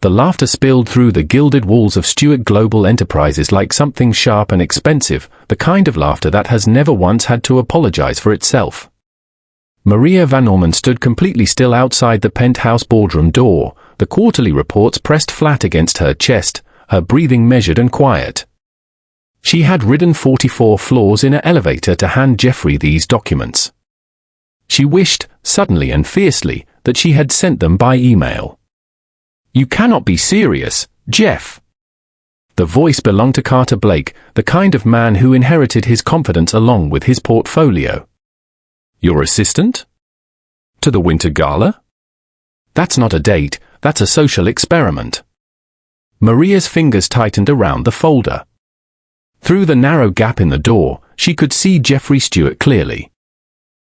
The laughter spilled through the gilded walls of Stewart Global Enterprises like something sharp and expensive, the kind of laughter that has never once had to apologize for itself. Maria Van Ormond stood completely still outside the penthouse boardroom door, the quarterly reports pressed flat against her chest, her breathing measured and quiet. She had ridden 44 floors in an elevator to hand Jeffrey these documents. She wished, suddenly and fiercely, that she had sent them by email. "You cannot be serious, Jeff." The voice belonged to Carter Blake, the kind of man who inherited his confidence along with his portfolio. "Your assistant? To the Winter Gala? That's not a date, that's a social experiment." Maria's fingers tightened around the folder. Through the narrow gap in the door, she could see Jeffrey Stewart clearly.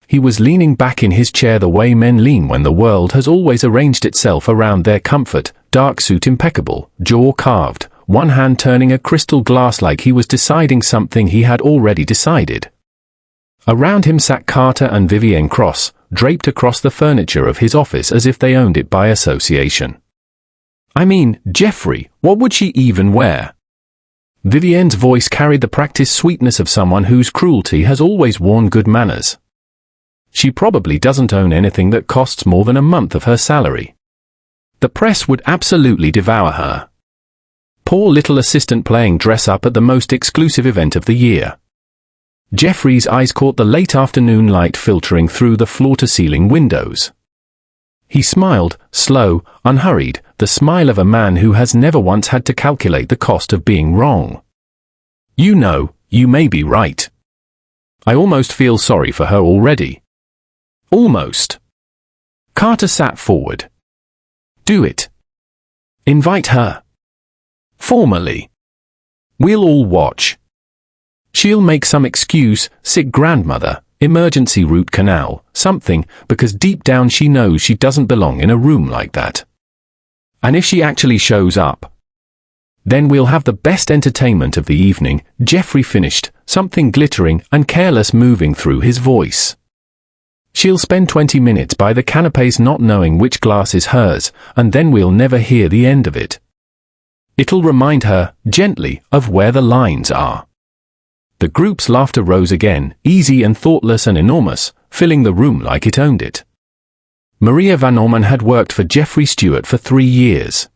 He was leaning back in his chair the way men lean when the world has always arranged itself around their comfort, dark suit impeccable, jaw carved, one hand turning a crystal glass like he was deciding something he had already decided. Around him sat Carter and Vivienne Cross, draped across the furniture of his office as if they owned it by association. "I mean, Jeffrey, what would she even wear?" Vivienne's voice carried the practiced sweetness of someone whose cruelty has always worn good manners. "She probably doesn't own anything that costs more than a month of her salary. The press would absolutely devour her. Poor little assistant playing dress-up at the most exclusive event of the year." Jeffrey's eyes caught the late afternoon light filtering through the floor-to-ceiling windows. He smiled, slow, unhurried, the smile of a man who has never once had to calculate the cost of being wrong. "You know, you may be right. I almost feel sorry for her already." "Almost." Carter sat forward. "Do it. Invite her. Formally. We'll all watch. She'll make some excuse, sick grandmother, emergency root canal, something, because deep down she knows she doesn't belong in a room like that. And if she actually shows up, then we'll have the best entertainment of the evening," Jeffrey finished, something glittering and careless moving through his voice. "She'll spend 20 minutes by the canapes not knowing which glass is hers, and then we'll never hear the end of it. It'll remind her, gently, of where the lines are." The group's laughter rose again, easy and thoughtless and enormous, filling the room like it owned it. Maria Van Ormond had worked for Jeffrey Stewart for 3 years.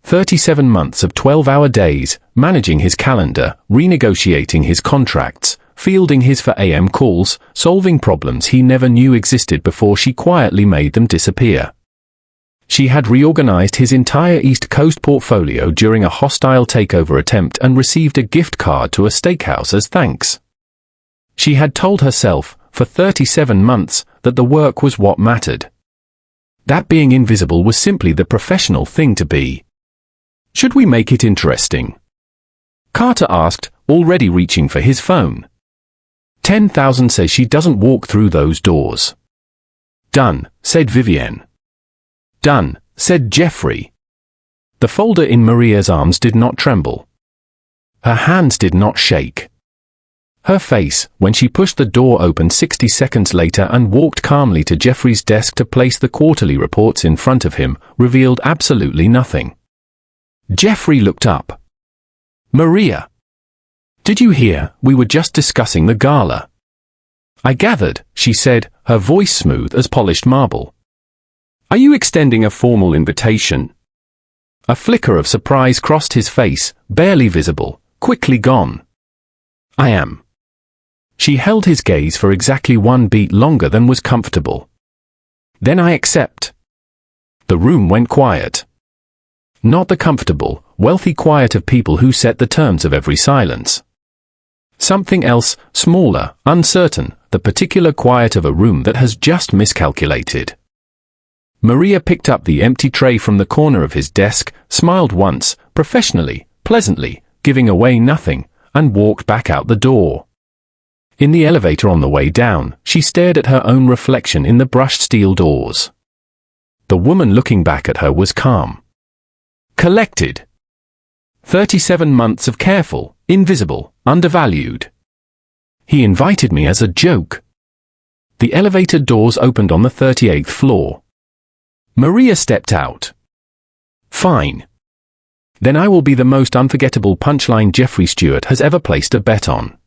37 months of 12-hour days, managing his calendar, renegotiating his contracts, fielding his 4 a.m. calls, solving problems he never knew existed before she quietly made them disappear. She had reorganized his entire East Coast portfolio during a hostile takeover attempt and received a gift card to a steakhouse as thanks. She had told herself, for 37 months, that the work was what mattered. That being invisible was simply the professional thing to be. "Should we make it interesting?" Carter asked, already reaching for his phone. 10,000 says she doesn't walk through those doors. "Done," said Vivienne. "Done," said Jeffrey. The folder in Maria's arms did not tremble. Her hands did not shake. Her face, when she pushed the door open 60 seconds later and walked calmly to Jeffrey's desk to place the quarterly reports in front of him, revealed absolutely nothing. Jeffrey looked up. "Maria. Did you hear? We were just discussing the gala." "I gathered," she said, her voice smooth as polished marble. "Are you extending a formal invitation?" A flicker of surprise crossed his face, barely visible, quickly gone. "I am." She held his gaze for exactly 1 beat longer than was comfortable. "Then I accept." The room went quiet. Not the comfortable, wealthy quiet of people who set the terms of every silence. Something else, smaller, uncertain, the particular quiet of a room that has just miscalculated. Maria picked up the empty tray from the corner of his desk, smiled once, professionally, pleasantly, giving away nothing, and walked back out the door. In the elevator on the way down, she stared at her own reflection in the brushed steel doors. The woman looking back at her was calm. Collected. 37 months of careful, invisible, undervalued. He invited me as a joke. The elevator doors opened on the 38th floor. Maria stepped out. Fine. Then I will be the most unforgettable punchline Jeffrey Stewart has ever placed a bet on.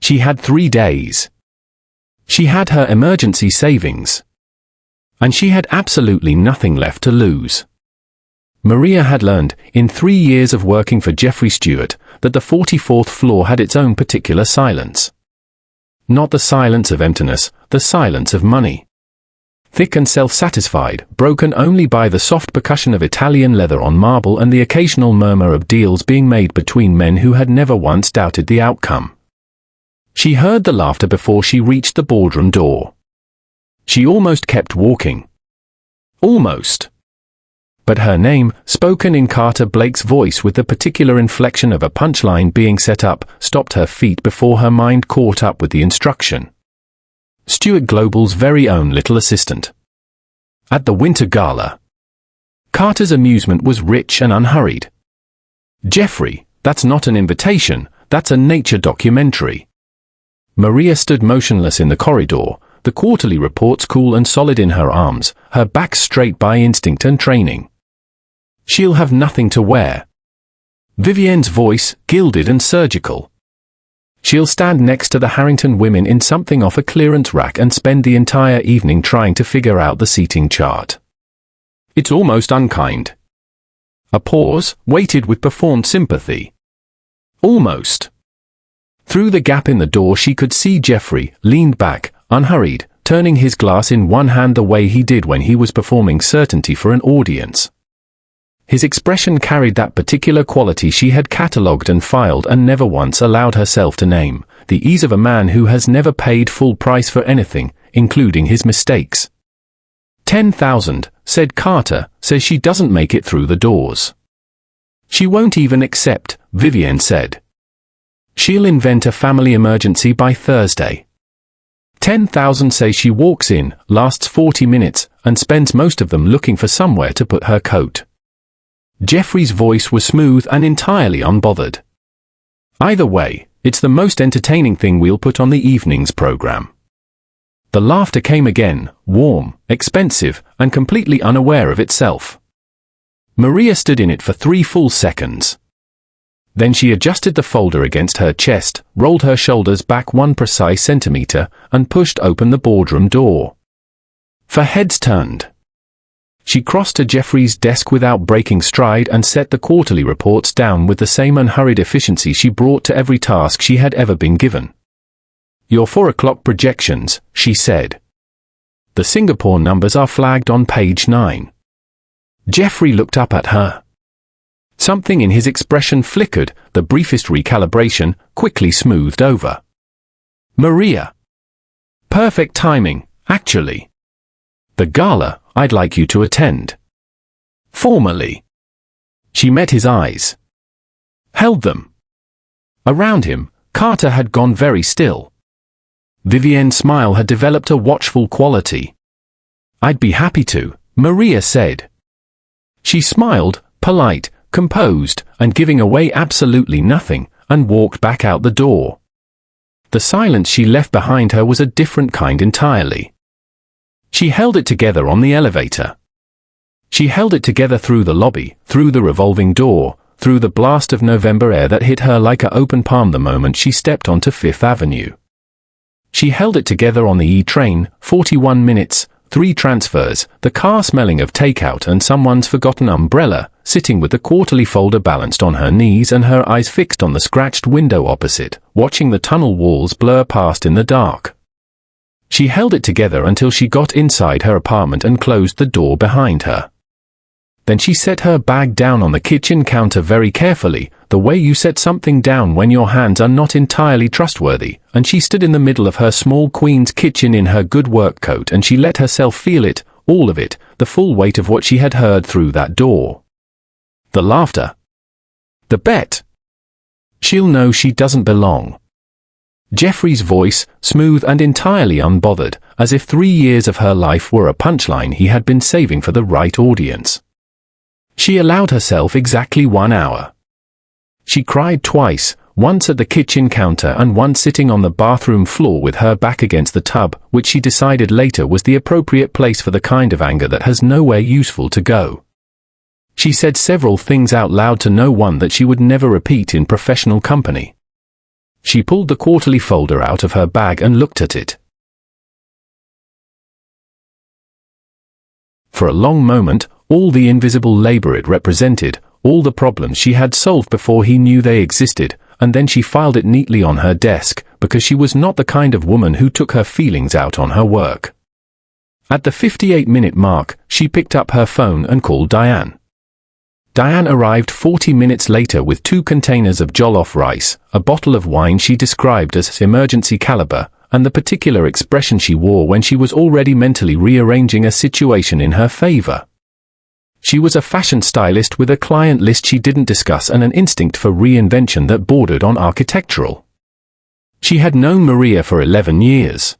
She had 3 days. She had her emergency savings. And she had absolutely nothing left to lose. Maria had learned, in 3 years of working for Jeffrey Stewart, that the 44th floor had its own particular silence. Not the silence of emptiness, the silence of money. Thick and self-satisfied, broken only by the soft percussion of Italian leather on marble and the occasional murmur of deals being made between men who had never once doubted the outcome. She heard the laughter before she reached the boardroom door. She almost kept walking. Almost. But her name, spoken in Carter Blake's voice with the particular inflection of a punchline being set up, stopped her feet before her mind caught up with the instruction. Stewart Global's very own little assistant. At the Winter Gala. Carter's amusement was rich and unhurried. Jeffrey, that's not an invitation, that's a nature documentary. Maria stood motionless in the corridor, the quarterly reports cool and solid in her arms, her back straight by instinct and training. She'll have nothing to wear. Vivienne's voice, gilded and surgical. She'll stand next to the Harrington women in something off a clearance rack and spend the entire evening trying to figure out the seating chart. It's almost unkind. A pause, weighted with performed sympathy. Almost. Through the gap in the door she could see Jeffrey, leaned back, unhurried, turning his glass in one hand the way he did when he was performing certainty for an audience. His expression carried that particular quality she had catalogued and filed and never once allowed herself to name, the ease of a man who has never paid full price for anything, including his mistakes. 10,000, said Carter, says she doesn't make it through the doors. She won't even accept, Vivienne said. She'll invent a family emergency by Thursday. 10,000 say she walks in, lasts 40 minutes, and spends most of them looking for somewhere to put her coat. Jeffrey's voice was smooth and entirely unbothered. Either way, it's the most entertaining thing we'll put on the evening's program. The laughter came again, warm, expensive, and completely unaware of itself. Maria stood in it for 3 full seconds. Then she adjusted the folder against her chest, rolled her shoulders back 1 precise centimeter, and pushed open the boardroom door. For heads turned. She crossed to Jeffrey's desk without breaking stride and set the quarterly reports down with the same unhurried efficiency she brought to every task she had ever been given. Your 4 o'clock projections, she said. The Singapore numbers are flagged on page 9. Jeffrey looked up at her. Something in his expression flickered, the briefest recalibration, quickly smoothed over. Maria. Perfect timing, actually. The gala, I'd like you to attend. Formally. She met his eyes. Held them. Around him, Carter had gone very still. Vivienne's smile had developed a watchful quality. I'd be happy to, Maria said. She smiled, polite, composed, and giving away absolutely nothing, and walked back out the door. The silence she left behind her was a different kind entirely. She held it together on the elevator. She held it together through the lobby, through the revolving door, through the blast of November air that hit her like an open palm the moment she stepped onto Fifth Avenue. She held it together on the E-train, 41 minutes, 3 transfers, the car smelling of takeout and someone's forgotten umbrella, sitting with the quarterly folder balanced on her knees and her eyes fixed on the scratched window opposite, watching the tunnel walls blur past in the dark. She held it together until she got inside her apartment and closed the door behind her. Then she set her bag down on the kitchen counter very carefully, the way you set something down when your hands are not entirely trustworthy, and she stood in the middle of her small queen's kitchen in her good work coat and she let herself feel it, all of it, the full weight of what she had heard through that door. The laughter. The bet. She'll know she doesn't belong. Jeffrey's voice, smooth and entirely unbothered, as if 3 years of her life were a punchline he had been saving for the right audience. She allowed herself exactly 1 hour. She cried twice, once at the kitchen counter and once sitting on the bathroom floor with her back against the tub, which she decided later was the appropriate place for the kind of anger that has nowhere useful to go. She said several things out loud to no one that she would never repeat in professional company. She pulled the quarterly folder out of her bag and looked at it. For a long moment, all the invisible labor it represented, all the problems she had solved before he knew they existed, and then she filed it neatly on her desk, because she was not the kind of woman who took her feelings out on her work. At the 58-minute mark, she picked up her phone and called Diane. Diane arrived 40 minutes later with 2 containers of jollof rice, a bottle of wine she described as emergency caliber, and the particular expression she wore when she was already mentally rearranging a situation in her favor. She was a fashion stylist with a client list she didn't discuss and an instinct for reinvention that bordered on architectural. She had known Maria for 11 years.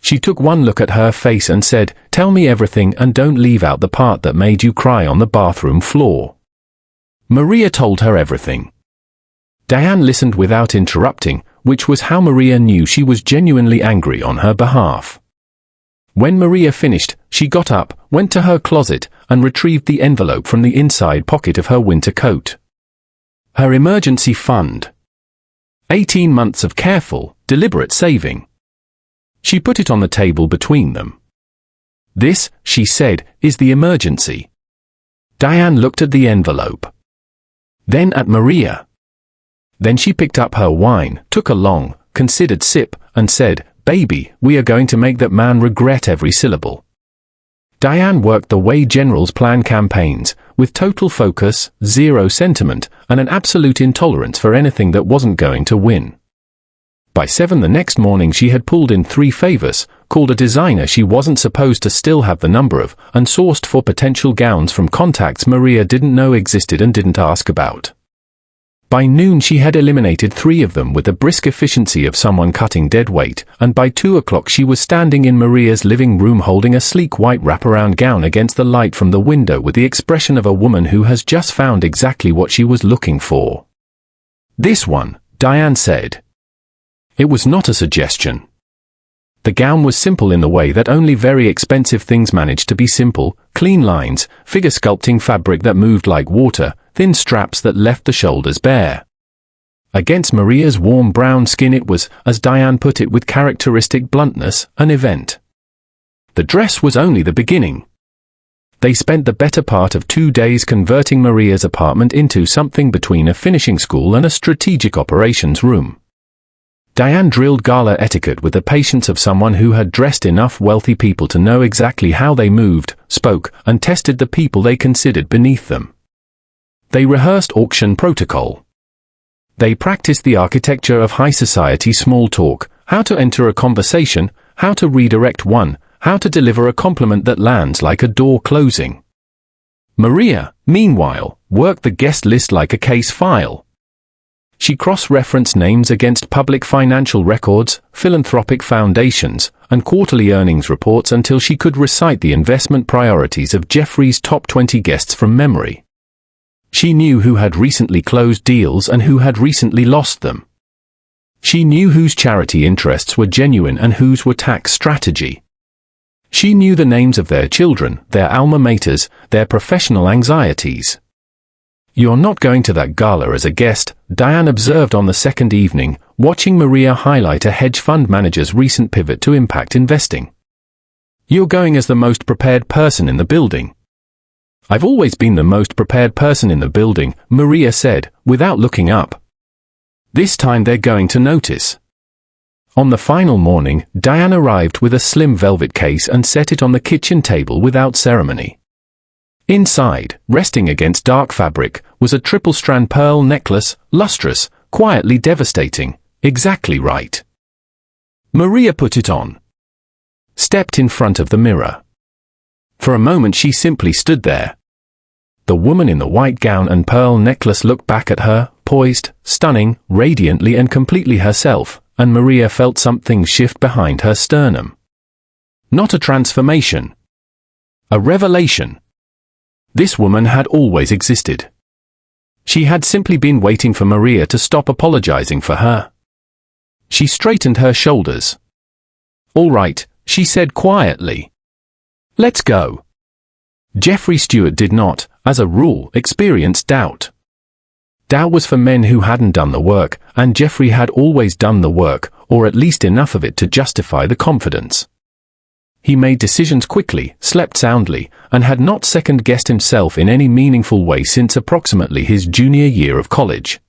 She took one look at her face and said, "Tell me everything and don't leave out the part that made you cry on the bathroom floor." Maria told her everything. Diane listened without interrupting, which was how Maria knew she was genuinely angry on her behalf. When Maria finished, she got up, went to her closet, and retrieved the envelope from the inside pocket of her winter coat. Her emergency fund. 18 months of careful, deliberate saving. She put it on the table between them. "This," she said, "is the emergency." Diane looked at the envelope. Then at Maria. Then she picked up her wine, took a long, considered sip, and said, "Baby, we are going to make that man regret every syllable." Diane worked the way generals plan campaigns, with total focus, zero sentiment, and an absolute intolerance for anything that wasn't going to win. By 7 the next morning she had pulled in 3 favors, called a designer she wasn't supposed to still have the number of, and sourced for potential gowns from contacts Maria didn't know existed and didn't ask about. By noon she had eliminated 3 of them with the brisk efficiency of someone cutting dead weight, and by 2 o'clock she was standing in Maria's living room holding a sleek white wraparound gown against the light from the window with the expression of a woman who has just found exactly what she was looking for. "This one," Diane said. It was not a suggestion. The gown was simple in the way that only very expensive things manage to be simple: clean lines, figure sculpting fabric that moved like water, thin straps that left the shoulders bare. Against Maria's warm brown skin it was, as Diane put it with characteristic bluntness, an event. The dress was only the beginning. They spent the better part of 2 days converting Maria's apartment into something between a finishing school and a strategic operations room. Diane drilled gala etiquette with the patience of someone who had dressed enough wealthy people to know exactly how they moved, spoke, and tested the people they considered beneath them. They rehearsed auction protocol. They practiced the architecture of high society small talk, how to enter a conversation, how to redirect one, how to deliver a compliment that lands like a door closing. Maria, meanwhile, worked the guest list like a case file. She cross-referenced names against public financial records, philanthropic foundations, and quarterly earnings reports until she could recite the investment priorities of Jeffrey's top 20 guests from memory. She knew who had recently closed deals and who had recently lost them. She knew whose charity interests were genuine and whose were tax strategy. She knew the names of their children, their alma maters, their professional anxieties. "You're not going to that gala as a guest," Diane observed on the second evening, watching Maria highlight a hedge fund manager's recent pivot to impact investing. "You're going as the most prepared person in the building." "I've always been the most prepared person in the building," Maria said, without looking up. "This time they're going to notice." On the final morning, Diane arrived with a slim velvet case and set it on the kitchen table without ceremony. Inside, resting against dark fabric, was a triple-strand pearl necklace, lustrous, quietly devastating, exactly right. Maria put it on. Stepped in front of the mirror. For a moment she simply stood there. The woman in the white gown and pearl necklace looked back at her, poised, stunning, radiantly and completely herself, and Maria felt something shift behind her sternum. Not a transformation. A revelation. This woman had always existed. She had simply been waiting for Maria to stop apologizing for her. She straightened her shoulders. "All right," she said quietly. "Let's go." Jeffrey Stewart did not, as a rule, experienced doubt. Doubt was for men who hadn't done the work, and Jeffrey had always done the work, or at least enough of it to justify the confidence. He made decisions quickly, slept soundly, and had not second-guessed himself in any meaningful way since approximately his junior year of college.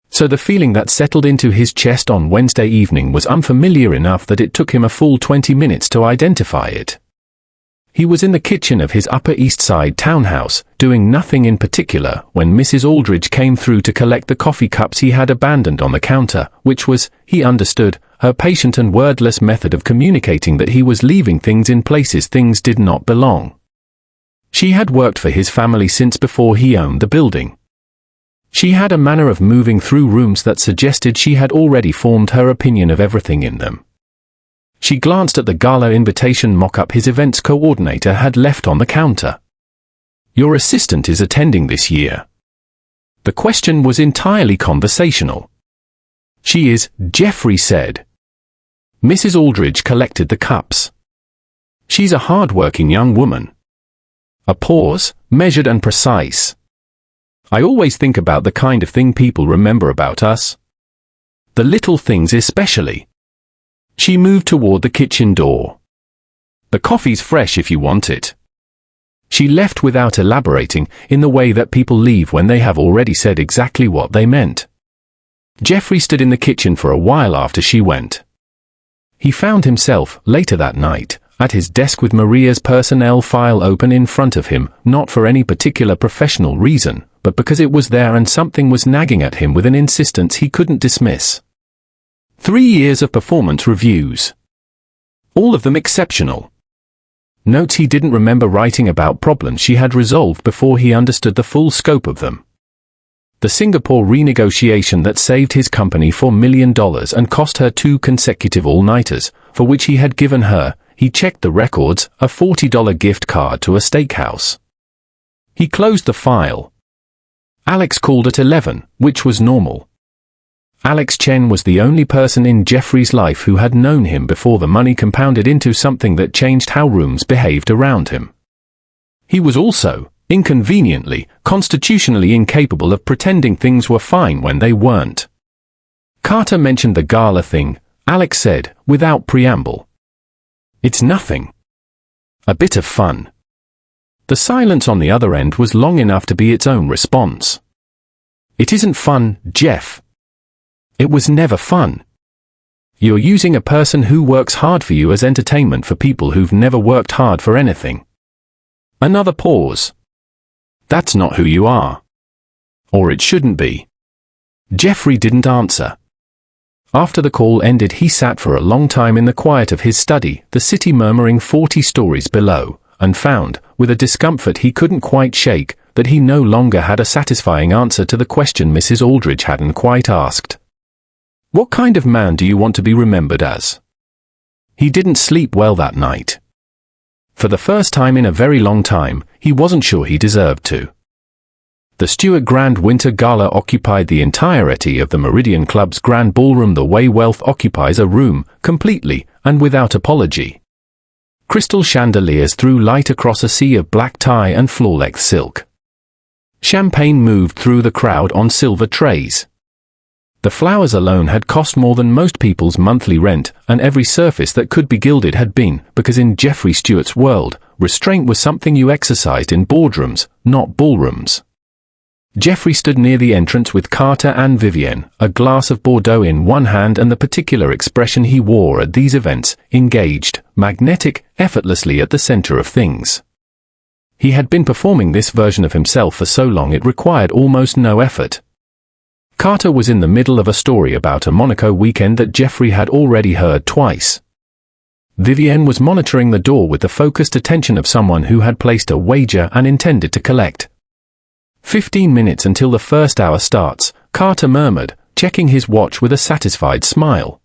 So the feeling that settled into his chest on Wednesday evening was unfamiliar enough that it took him a full 20 minutes to identify it. He was in the kitchen of his Upper East Side townhouse, doing nothing in particular, when Mrs. Aldridge came through to collect the coffee cups he had abandoned on the counter, which was, he understood, her patient and wordless method of communicating that he was leaving things in places things did not belong. She had worked for his family since before he owned the building. She had a manner of moving through rooms that suggested she had already formed her opinion of everything in them. She glanced at the gala invitation mock-up his events coordinator had left on the counter. "Your assistant is attending this year." The question was entirely conversational. "She is," Jeffrey said. Mrs. Aldridge collected the cups. "She's a hard-working young woman." A pause, measured and precise. "I always think about the kind of thing people remember about us. The little things especially." She moved toward the kitchen door. "The coffee's fresh if you want it." She left without elaborating, in the way that people leave when they have already said exactly what they meant. Jeffrey stood in the kitchen for a while after she went. He found himself, later that night, at his desk with Maria's personnel file open in front of him, not for any particular professional reason, but because it was there and something was nagging at him with an insistence he couldn't dismiss. 3 years of performance reviews. All of them exceptional. Notes he didn't remember writing about problems she had resolved before he understood the full scope of them. The Singapore renegotiation that saved his company $4 million and cost her 2 consecutive all-nighters, for which he had given her, he checked the records, a $40 gift card to a steakhouse. He closed the file. Alex called at 11, which was normal. Alex Chen was the only person in Jeffrey's life who had known him before the money compounded into something that changed how rooms behaved around him. He was also, inconveniently, constitutionally incapable of pretending things were fine when they weren't. Carter mentioned the gala thing, Alex said, without preamble. "It's nothing. A bit of fun." The silence on the other end was long enough to be its own response. "It isn't fun, Jeff. It was never fun. You're using a person who works hard for you as entertainment for people who've never worked hard for anything." Another pause. "That's not who you are. Or it shouldn't be." Jeffrey didn't answer. After the call ended, he sat for a long time in the quiet of his study, the city murmuring 40 stories below, and found, with a discomfort he couldn't quite shake, that he no longer had a satisfying answer to the question Mrs. Aldridge hadn't quite asked. What kind of man do you want to be remembered as? He didn't sleep well that night. For the first time in a very long time, he wasn't sure he deserved to. The Stewart Grand Winter Gala occupied the entirety of the Meridian Club's grand ballroom the way wealth occupies a room, completely, and without apology. Crystal chandeliers threw light across a sea of black tie and floor-length silk. Champagne moved through the crowd on silver trays. The flowers alone had cost more than most people's monthly rent, and every surface that could be gilded had been, because in Jeffrey Stewart's world, restraint was something you exercised in boardrooms, not ballrooms. Jeffrey stood near the entrance with Carter and Vivienne, a glass of Bordeaux in one hand and the particular expression he wore at these events, engaged, magnetic, effortlessly at the center of things. He had been performing this version of himself for so long it required almost no effort. Carter was in the middle of a story about a Monaco weekend that Jeffrey had already heard twice. Vivienne was monitoring the door with the focused attention of someone who had placed a wager and intended to collect. 15 minutes until the first hour starts, Carter murmured, checking his watch with a satisfied smile.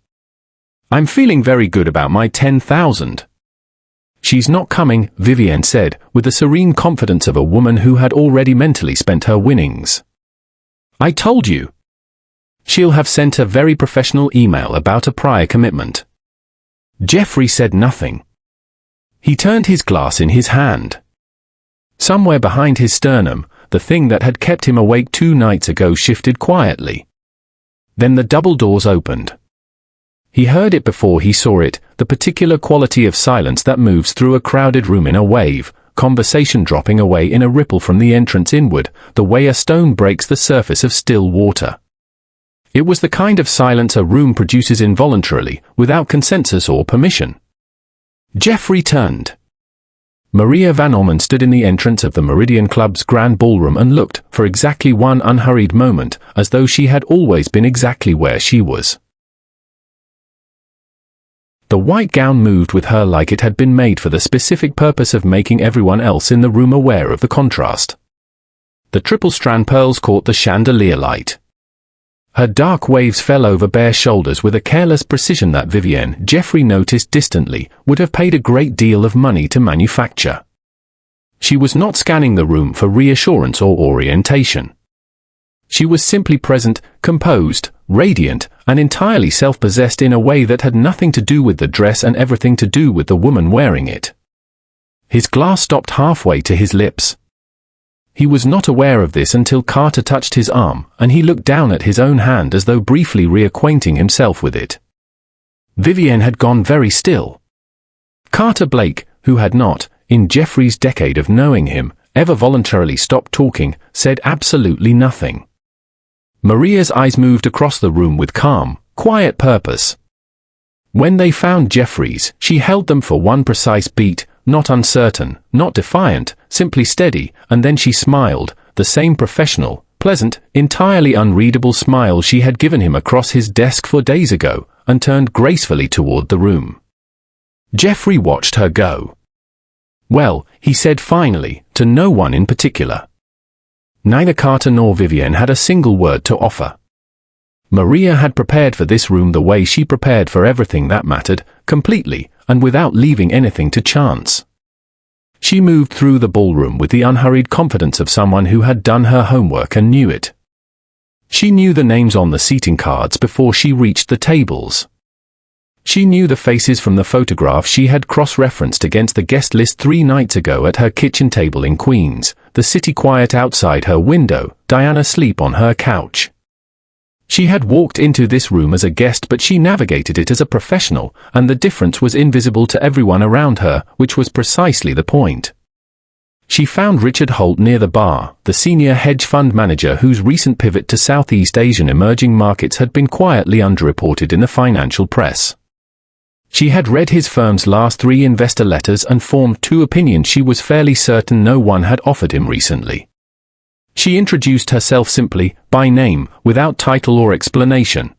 "I'm feeling very good about my 10,000. "She's not coming," Vivienne said, with the serene confidence of a woman who had already mentally spent her winnings. "I told you. She'll have sent a very professional email about a prior commitment." Jeffrey said nothing. He turned his glass in his hand. Somewhere behind his sternum, the thing that had kept him awake 2 nights ago shifted quietly. Then the double doors opened. He heard it before he saw it, the particular quality of silence that moves through a crowded room in a wave, conversation dropping away in a ripple from the entrance inward, the way a stone breaks the surface of still water. It was the kind of silence a room produces involuntarily, without consensus or permission. Jeffrey turned. Maria Van Ormond stood in the entrance of the Meridian Club's grand ballroom and looked, for exactly one unhurried moment, as though she had always been exactly where she was. The white gown moved with her like it had been made for the specific purpose of making everyone else in the room aware of the contrast. The triple-strand pearls caught the chandelier light. Her dark waves fell over bare shoulders with a careless precision that Vivienne, Jeffrey noticed distantly, would have paid a great deal of money to manufacture. She was not scanning the room for reassurance or orientation. She was simply present, composed, radiant, and entirely self-possessed in a way that had nothing to do with the dress and everything to do with the woman wearing it. His glass stopped halfway to his lips. He was not aware of this until Carter touched his arm, and he looked down at his own hand as though briefly reacquainting himself with it. Vivienne had gone very still. Carter Blake, who had not, in Jeffrey's decade of knowing him, ever voluntarily stopped talking, said absolutely nothing. Maria's eyes moved across the room with calm, quiet purpose. When they found Jeffrey's, she held them for one precise beat, not uncertain, not defiant, simply steady, and then she smiled, the same professional, pleasant, entirely unreadable smile she had given him across his desk 4 days ago, and turned gracefully toward the room. Jeffrey watched her go. "Well," he said finally, to no one in particular. Neither Carter nor Vivienne had a single word to offer. Maria had prepared for this room the way she prepared for everything that mattered, completely, and without leaving anything to chance. She moved through the ballroom with the unhurried confidence of someone who had done her homework and knew it. She knew the names on the seating cards before she reached the tables. She knew the faces from the photograph she had cross-referenced against the guest list 3 nights ago at her kitchen table in Queens, the city quiet outside her window, Diana asleep on her couch. She had walked into this room as a guest, but she navigated it as a professional, and the difference was invisible to everyone around her, which was precisely the point. She found Richard Holt near the bar, the senior hedge fund manager whose recent pivot to Southeast Asian emerging markets had been quietly underreported in the financial press. She had read his firm's last 3 investor letters and formed 2 opinions she was fairly certain no one had offered him recently. She introduced herself simply, by name, without title or explanation.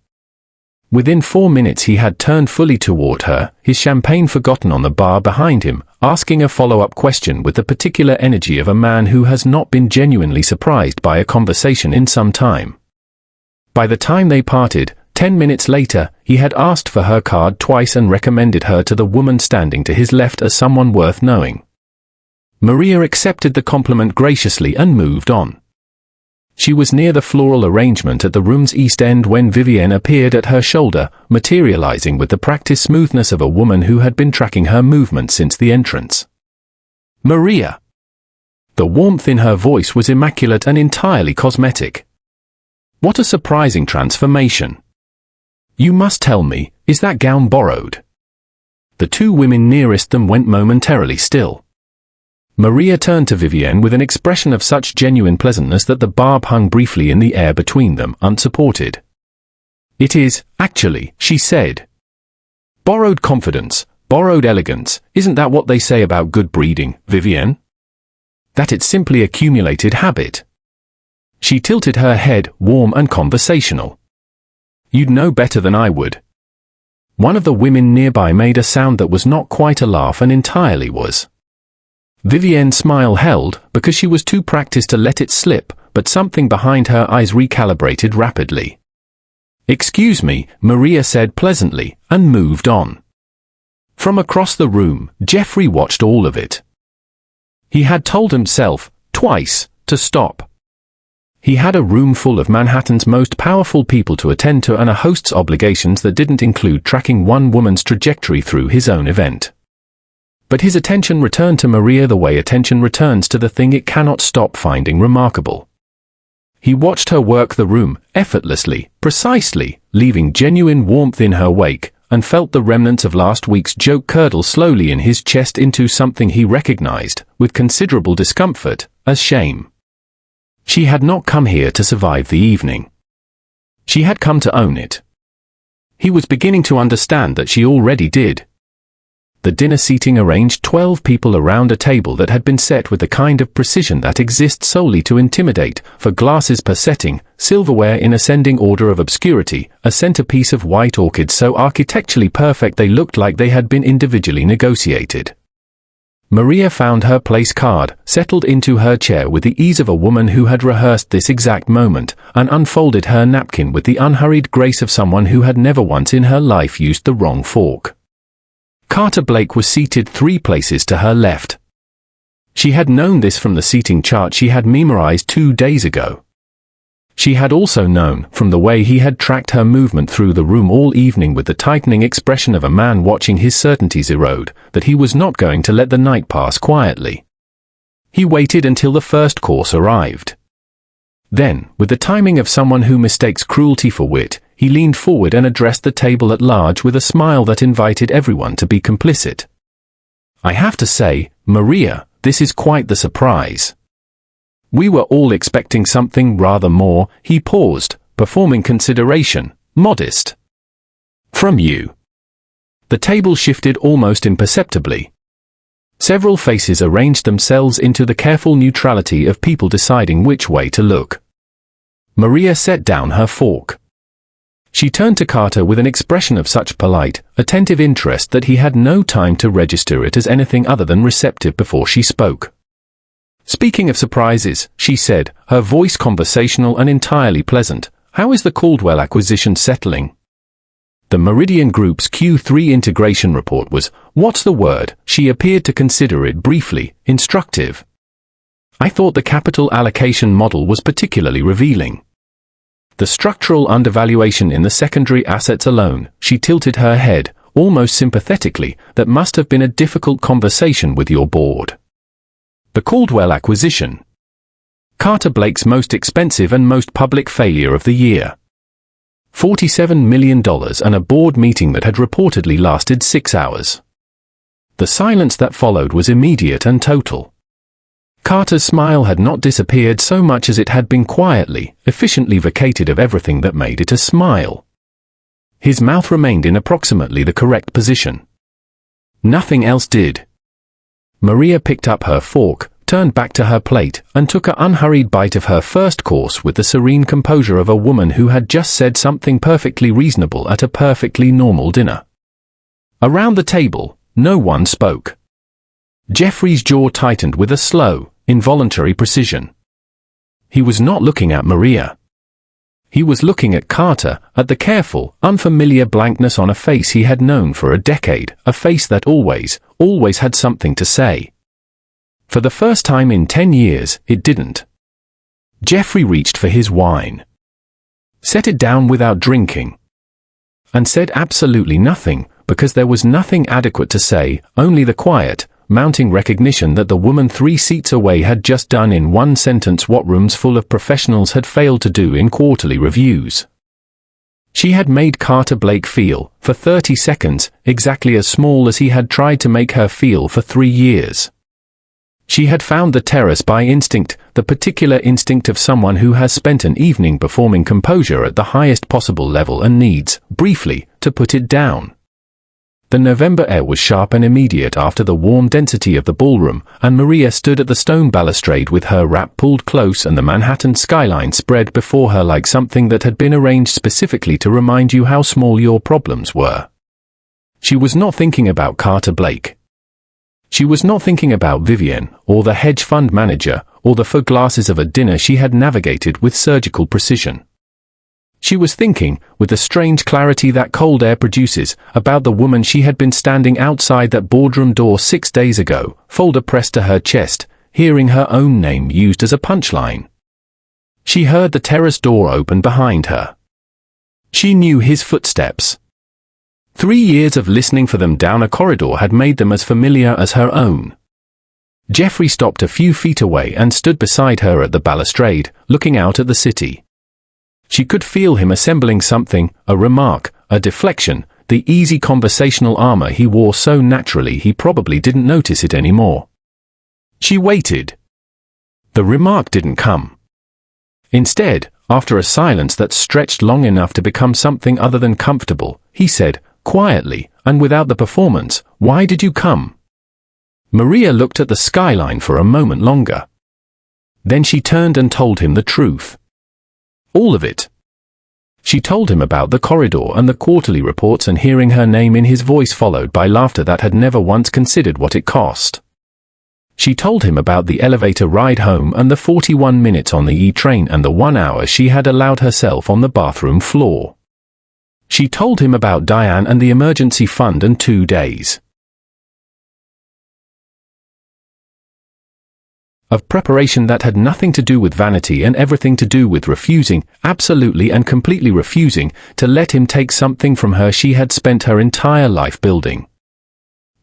Within 4 minutes he had turned fully toward her, his champagne forgotten on the bar behind him, asking a follow-up question with the particular energy of a man who has not been genuinely surprised by a conversation in some time. By the time they parted, 10 minutes later, he had asked for her card twice and recommended her to the woman standing to his left as someone worth knowing. Maria accepted the compliment graciously and moved on. She was near the floral arrangement at the room's east end when Vivienne appeared at her shoulder, materializing with the practiced smoothness of a woman who had been tracking her movements since the entrance. "Maria!" The warmth in her voice was immaculate and entirely cosmetic. "What a surprising transformation. You must tell me, is that gown borrowed?" The 2 women nearest them went momentarily still. Maria turned to Vivienne with an expression of such genuine pleasantness that the barb hung briefly in the air between them, unsupported. "It is, actually," she said. "Borrowed confidence, borrowed elegance, isn't that what they say about good breeding, Vivienne? That it's simply accumulated habit." She tilted her head, warm and conversational. "You'd know better than I would." One of the women nearby made a sound that was not quite a laugh and entirely was. Vivienne's smile held, because she was too practiced to let it slip, but something behind her eyes recalibrated rapidly. "Excuse me," Maria said pleasantly, and moved on. From across the room, Jeffrey watched all of it. He had told himself, twice, to stop. He had a room full of Manhattan's most powerful people to attend to and a host's obligations that didn't include tracking one woman's trajectory through his own event. But his attention returned to Maria the way attention returns to the thing it cannot stop finding remarkable. He watched her work the room, effortlessly, precisely, leaving genuine warmth in her wake, and felt the remnants of last week's joke curdle slowly in his chest into something he recognized, with considerable discomfort, as shame. She had not come here to survive the evening. She had come to own it. He was beginning to understand that she already did. The dinner seating arranged 12 people around a table that had been set with the kind of precision that exists solely to intimidate, for glasses per setting, silverware in ascending order of obscurity, a centerpiece of white orchids so architecturally perfect they looked like they had been individually negotiated. Maria found her place card, settled into her chair with the ease of a woman who had rehearsed this exact moment, and unfolded her napkin with the unhurried grace of someone who had never once in her life used the wrong fork. Carter Blake was seated 3 places to her left. She had known this from the seating chart she had memorized 2 days ago. She had also known, from the way he had tracked her movement through the room all evening with the tightening expression of a man watching his certainties erode, that he was not going to let the night pass quietly. He waited until the first course arrived. Then, with the timing of someone who mistakes cruelty for wit, he leaned forward and addressed the table at large with a smile that invited everyone to be complicit. "I have to say, Maria, this is quite the surprise. We were all expecting something rather more," he paused, performing consideration, modest. "From you." The table shifted almost imperceptibly. Several faces arranged themselves into the careful neutrality of people deciding which way to look. Maria set down her fork. She turned to Carter with an expression of such polite, attentive interest that he had no time to register it as anything other than receptive before she spoke. "Speaking of surprises," she said, her voice conversational and entirely pleasant, "how is the Caldwell acquisition settling?" The Meridian Group's Q3 integration report was, what's the word? She appeared to consider it briefly, instructive. "I thought the capital allocation model was particularly revealing. The structural undervaluation in the secondary assets alone," she tilted her head, almost sympathetically, "that must have been a difficult conversation with your board." The Caldwell acquisition. Carter Blake's most expensive and most public failure of the year. $47 million and a board meeting that had reportedly lasted 6 hours. The silence that followed was immediate and total. Carter's smile had not disappeared so much as it had been quietly, efficiently vacated of everything that made it a smile. His mouth remained in approximately the correct position. Nothing else did. Maria picked up her fork, turned back to her plate, and took an unhurried bite of her first course with the serene composure of a woman who had just said something perfectly reasonable at a perfectly normal dinner. Around the table, no one spoke. Jeffrey's jaw tightened with a slow, involuntary precision. He was not looking at Maria. He was looking at Carter, at the careful, unfamiliar blankness on a face he had known for a decade, a face that always had something to say. For the first time in 10 years, it didn't. Jeffrey reached for his wine. Set it down without drinking. And said absolutely nothing, because there was nothing adequate to say, only the quiet, mounting recognition that the woman 3 seats away had just done in one sentence what rooms full of professionals had failed to do in quarterly reviews. She had made Carter Blake feel, for 30 seconds, exactly as small as he had tried to make her feel for 3 years. She had found the terrace by instinct, the particular instinct of someone who has spent an evening performing composure at the highest possible level and needs, briefly, to put it down. The November air was sharp and immediate after the warm density of the ballroom, and Maria stood at the stone balustrade with her wrap pulled close and the Manhattan skyline spread before her like something that had been arranged specifically to remind you how small your problems were. She was not thinking about Carter Blake. She was not thinking about Vivian, or the hedge fund manager, or the faux glasses of a dinner she had navigated with surgical precision. She was thinking, with the strange clarity that cold air produces, about the woman she had been standing outside that boardroom door 6 days ago, folder pressed to her chest, hearing her own name used as a punchline. She heard the terrace door open behind her. She knew his footsteps. 3 years of listening for them down a corridor had made them as familiar as her own. Jeffrey stopped a few feet away and stood beside her at the balustrade, looking out at the city. She could feel him assembling something, a remark, a deflection, the easy conversational armor he wore so naturally he probably didn't notice it anymore. She waited. The remark didn't come. Instead, after a silence that stretched long enough to become something other than comfortable, he said, quietly, and without the performance, "Why did you come?" Maria looked at the skyline for a moment longer. Then she turned and told him the truth. All of it. She told him about the corridor and the quarterly reports, and hearing her name in his voice followed by laughter that had never once considered what it cost. She told him about the elevator ride home and the 41 minutes on the E-train and the 1 hour she had allowed herself on the bathroom floor. She told him about Diane and the emergency fund and 2 days of preparation that had nothing to do with vanity and everything to do with refusing, absolutely and completely refusing, to let him take something from her she had spent her entire life building.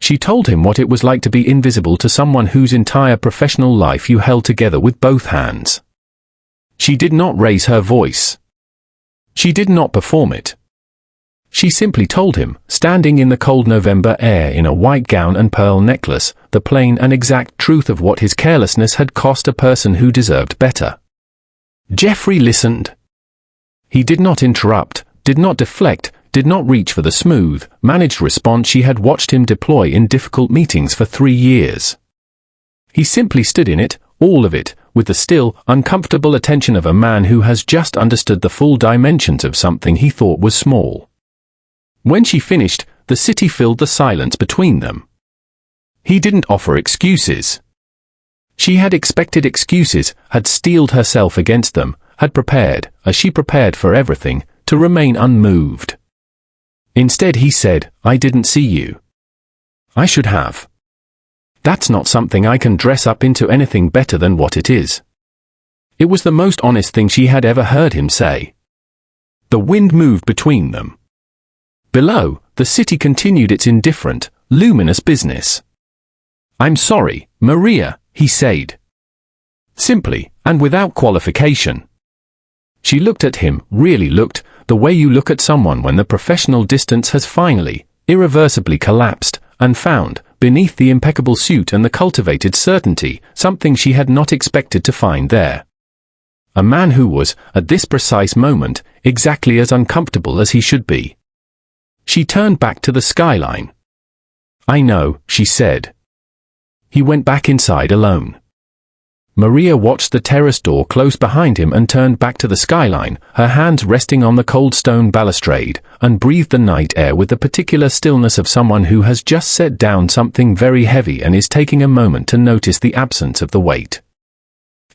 She told him what it was like to be invisible to someone whose entire professional life you held together with both hands. She did not raise her voice. She did not perform it. She simply told him, standing in the cold November air in a white gown and pearl necklace, the plain and exact truth of what his carelessness had cost a person who deserved better. Jeffrey listened. He did not interrupt, did not deflect, did not reach for the smooth, managed response she had watched him deploy in difficult meetings for 3 years. He simply stood in it, all of it, with the still, uncomfortable attention of a man who has just understood the full dimensions of something he thought was small. When she finished, the city filled the silence between them. He didn't offer excuses. She had expected excuses, had steeled herself against them, had prepared, as she prepared for everything, to remain unmoved. Instead he said, "I didn't see you. I should have. That's not something I can dress up into anything better than what it is." It was the most honest thing she had ever heard him say. The wind moved between them. Below, the city continued its indifferent, luminous business. "I'm sorry, Maria," he said. Simply, and without qualification. She looked at him, really looked, the way you look at someone when the professional distance has finally, irreversibly collapsed, and found, beneath the impeccable suit and the cultivated certainty, something she had not expected to find there. A man who was, at this precise moment, exactly as uncomfortable as he should be. She turned back to the skyline. "I know," she said. He went back inside alone. Maria watched the terrace door close behind him and turned back to the skyline, her hands resting on the cold stone balustrade, and breathed the night air with the particular stillness of someone who has just set down something very heavy and is taking a moment to notice the absence of the weight.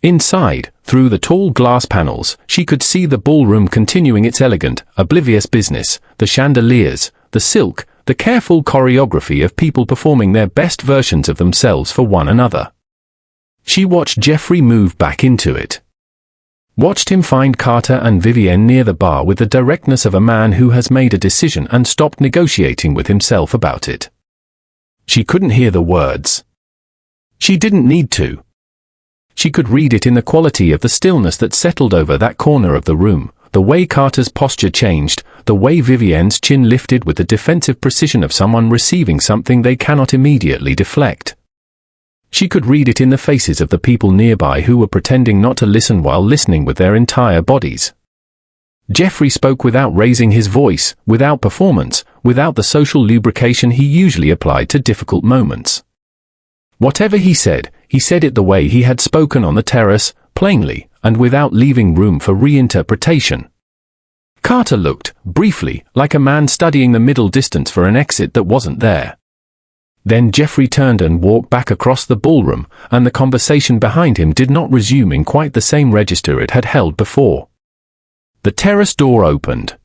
Inside, through the tall glass panels, she could see the ballroom continuing its elegant, oblivious business, the chandeliers, the silk, the careful choreography of people performing their best versions of themselves for one another. She watched Jeffrey move back into it. Watched him find Carter and Vivienne near the bar with the directness of a man who has made a decision and stopped negotiating with himself about it. She couldn't hear the words. She didn't need to. She could read it in the quality of the stillness that settled over that corner of the room, the way Carter's posture changed, the way Vivienne's chin lifted with the defensive precision of someone receiving something they cannot immediately deflect. She could read it in the faces of the people nearby who were pretending not to listen while listening with their entire bodies. Jeffrey spoke without raising his voice, without performance, without the social lubrication he usually applied to difficult moments. Whatever he said it the way he had spoken on the terrace, plainly, and without leaving room for reinterpretation. Carter looked, briefly, like a man studying the middle distance for an exit that wasn't there. Then Jeffrey turned and walked back across the ballroom, and the conversation behind him did not resume in quite the same register it had held before. The terrace door opened.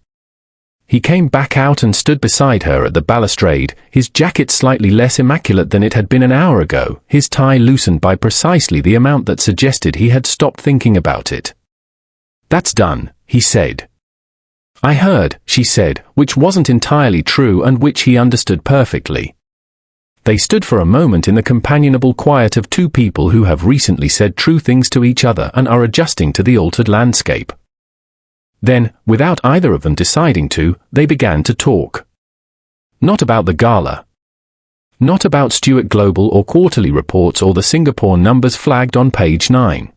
He came back out and stood beside her at the balustrade, his jacket slightly less immaculate than it had been an hour ago, his tie loosened by precisely the amount that suggested he had stopped thinking about it. "That's done," he said. I heard, she said, which wasn't entirely true and which he understood perfectly. They stood for a moment in the companionable quiet of two people who have recently said true things to each other and are adjusting to the altered landscape. Then, without either of them deciding to, they began to talk. Not about the gala. Not about Stuart Global or quarterly reports or the Singapore numbers flagged on page 9.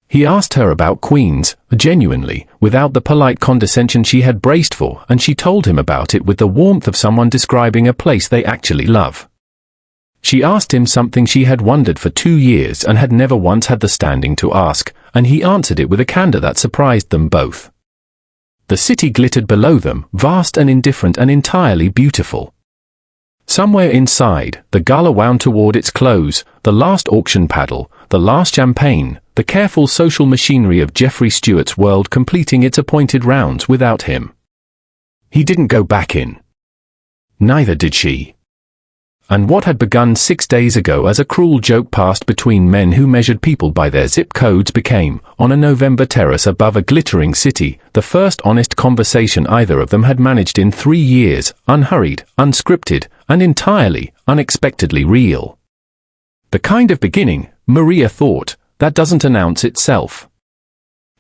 He asked her about Queens, genuinely, without the polite condescension she had braced for, and she told him about it with the warmth of someone describing a place they actually love. She asked him something she had wondered for 2 years and had never once had the standing to ask, and he answered it with a candor that surprised them both. The city glittered below them, vast and indifferent and entirely beautiful. Somewhere inside, the gala wound toward its close, the last auction paddle, the last champagne, the careful social machinery of Jeffrey Stewart's world completing its appointed rounds without him. He didn't go back in. Neither did she. And what had begun 6 days ago as a cruel joke passed between men who measured people by their zip codes became, on a November terrace above a glittering city, the first honest conversation either of them had managed in 3 years, unhurried, unscripted, and entirely, unexpectedly real. The kind of beginning, Maria thought, that doesn't announce itself.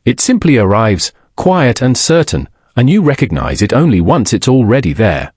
It simply arrives, quiet and certain, and you recognize it only once it's already there.